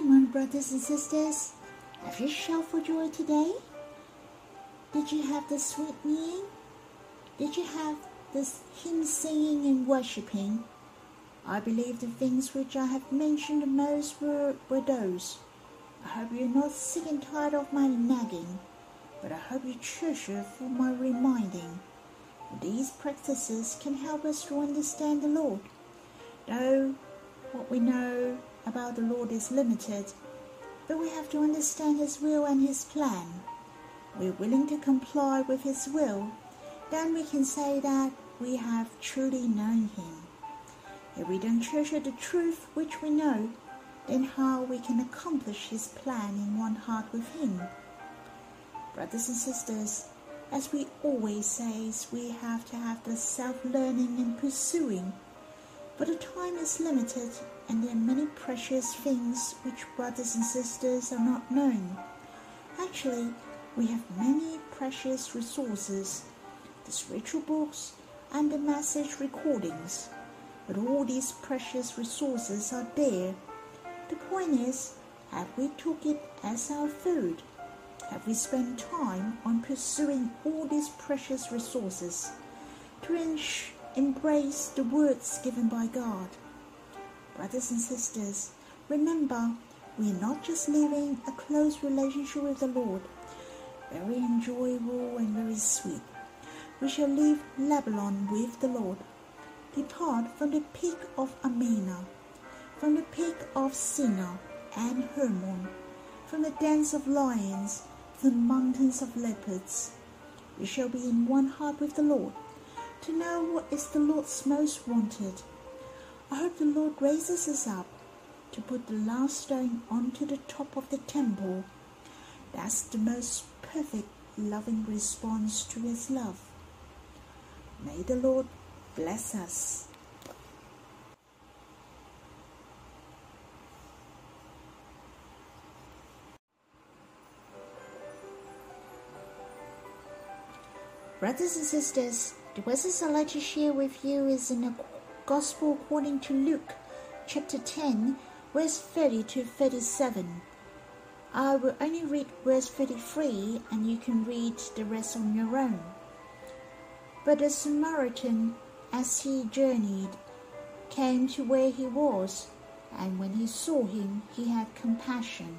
Come on, brothers and sisters, have you shouted for joy today? Did you have the sweet meal? Did you have the hymn singing and worshipping? I believe the things which I have mentioned the most were those. I hope you're not sick and tired of my nagging, but I hope you treasure for my reminding. These practices can help us to understand the Lord. Though what we know about the Lord is limited, but we have to understand His will and His plan. We're willing to comply with His will, then we can say that we have truly known Him. If we don't treasure the truth which we know, then how we can accomplish His plan in one heart with Him? Brothers and sisters, as we always say, we have to have the self-learning and pursuing. But the time is limited, and there are many precious things which brothers and sisters are not known. Actually, we have many precious resources, the spiritual books and the message recordings. But all these precious resources are there. The point is, have we took it as our food? Have we spent time on pursuing all these precious resources to embrace the words given by God? Brothers and sisters, remember, we are not just living a close relationship with the Lord, very enjoyable and very sweet. We shall leave Lebanon with the Lord, depart from the peak of Amena, from the peak of Sinai and Hermon, from the dens of lions, from the mountains of leopards. We shall be in one heart with the Lord, to know what is the Lord's most wanted. I hope the Lord raises us up to put the last stone onto the top of the temple. That's the most perfect, loving response to His love. May the Lord bless us. Brothers and sisters, the verses I'd like to share with you is in the Gospel according to Luke, chapter 10, verse 30 to 37. I will only read verse 33, and you can read the rest on your own. But the Samaritan, as he journeyed, came to where he was, and when he saw him, he had compassion.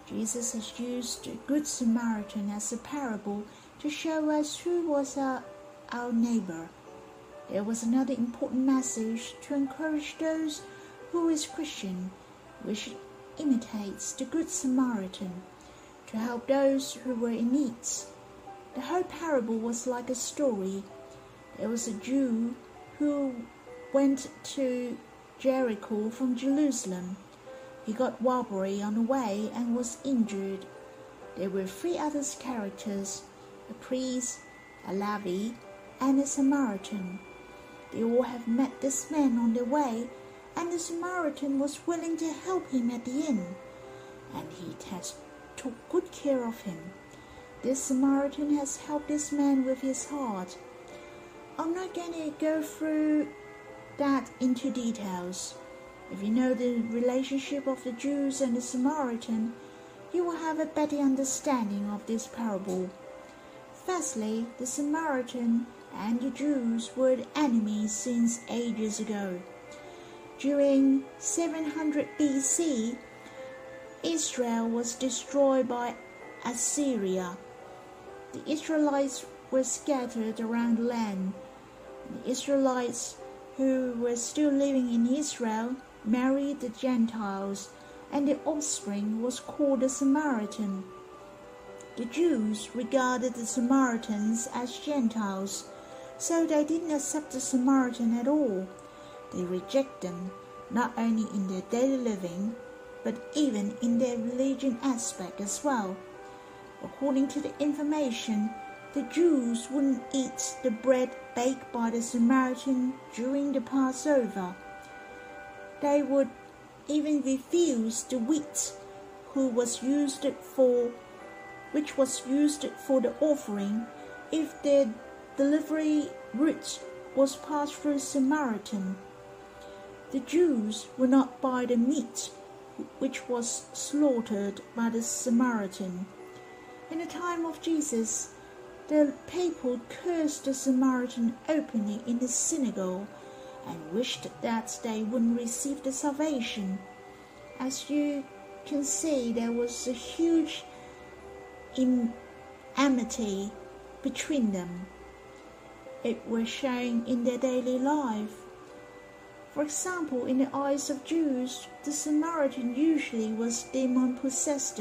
Jesus has used the Good Samaritan as a parable to show us who was our neighbor. There was another important message to encourage those who is Christian, which imitates the Good Samaritan, to help those who were in need. The whole parable was like a story. There was a Jew who went to Jericho from Jerusalem. He got robbery on the way and was injured. There were three other characters, a priest, a Levi, and a Samaritan. They all have met this man on their way, and the Samaritan was willing to help him at the inn, and he took good care of him. This Samaritan has helped this man with his heart. I'm not going to go through that into details. If you know the relationship of the Jews and the Samaritan, you will have a better understanding of this parable. Firstly, the Samaritan and the Jews were enemies since ages ago. During 700 BC, Israel was destroyed by Assyria. The Israelites were scattered around the land. The Israelites who were still living in Israel married the Gentiles, and their offspring was called the Samaritan. The Jews regarded the Samaritans as Gentiles, so they didn't accept the Samaritan at all. They rejected them, not only in their daily living, but even in their religion aspect as well. According to the information, the Jews wouldn't eat the bread baked by the Samaritan during the Passover. They would even refuse the wheat which was used for the offering if their delivery route was passed through Samaritan. The Jews would not buy the meat which was slaughtered by the Samaritan. In the time of Jesus, the people cursed the Samaritan openly in the synagogue and wished that they wouldn't receive the salvation. As you can see, there was a huge enmity between them. It was shown in their daily life. For example, in the eyes of Jews, the Samaritan usually was demon-possessed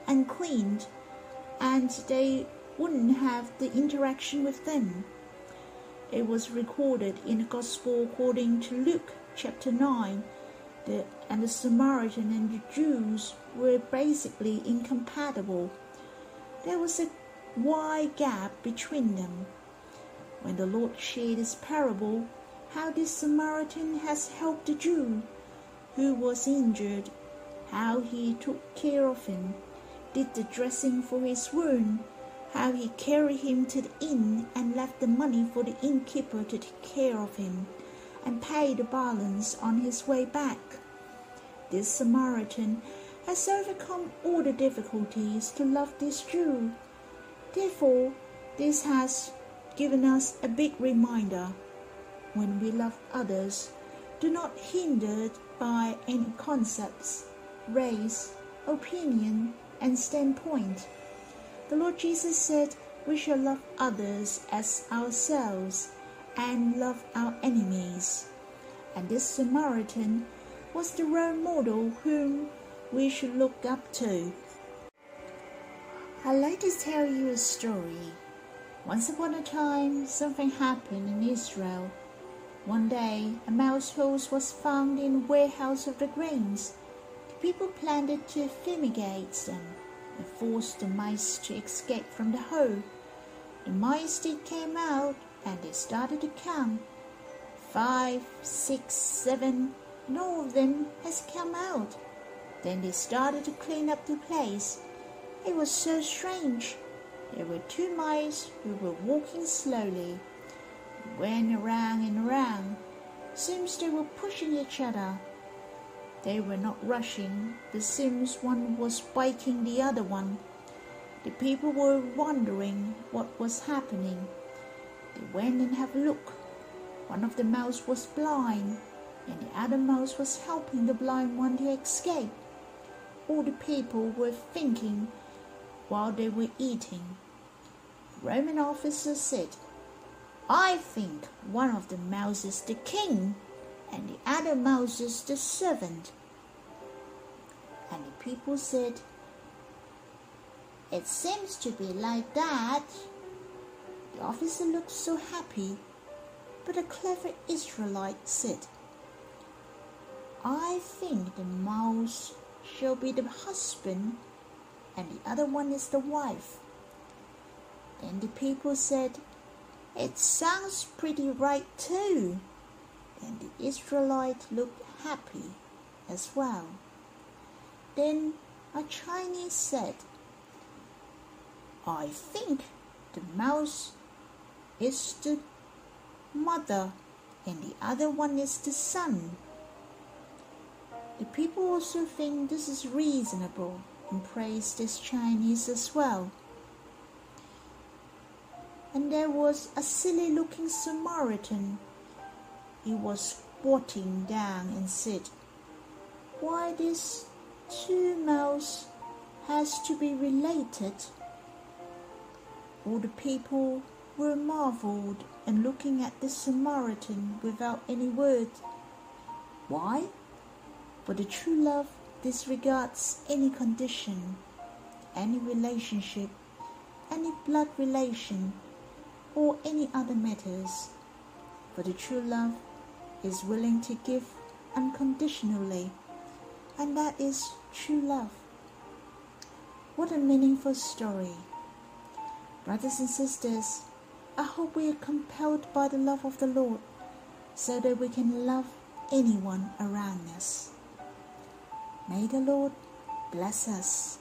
and cleaned, and they wouldn't have the interaction with them. It was recorded in the Gospel according to Luke chapter 9, and the Samaritan and the Jews were basically incompatible. There was a wide gap between them. When the Lord shared this parable, how this Samaritan has helped the Jew who was injured, how he took care of him, did the dressing for his wound, how he carried him to the inn and left the money for the innkeeper to take care of him, and paid the balance on his way back. This Samaritan has overcome all the difficulties to love this Jew. Therefore, this has given us a big reminder. When we love others, do not hindered by any concepts, race, opinion, and standpoint. The Lord Jesus said we shall love others as ourselves and love our enemies. And this Samaritan was the role model whom we should look up to. I'd like to tell you a story. Once upon a time, something happened in Israel. One day, a mouse hole was found in the warehouse of the grains. The people planned to fumigate them and force the mice to escape from the hole. The mice came out and they started to count. 5, 6, 7, and all of them has come out. Then they started to clean up the place. It was so strange. There were 2 mice who were walking slowly. They went around and around. Seems they were pushing each other. They were not rushing, but seems one was biting the other one. The people were wondering what was happening. They went and had a look. One of the mouse was blind, and the other mouse was helping the blind one to escape. All the people were thinking while they were eating. The Roman officer said, "I think one of the mouse is the king, and the other mouse is the servant." And the people said, "It seems to be like that." The officer looked so happy, but a clever Israelite said, "I think the mouse shall be the husband, and the other one is the wife." Then the people said, "It sounds pretty right too." And the Israelite looked happy as well. Then a Chinese said, "I think the mouse is the mother and the other one is the son." The people also think this is reasonable and praise this Chinese as well. And there was a silly-looking Samaritan. He was squatting down and said, "Why these 2 mouths has to be related?" All the people were marveled and looking at the Samaritan without any word. Why? For the true love disregards any condition, any relationship, any blood relation, or any other matters. For the true love is willing to give unconditionally, and that is true love. What a meaningful story. Brothers and sisters, I hope we are compelled by the love of the Lord so that we can love anyone around us. May the Lord bless us.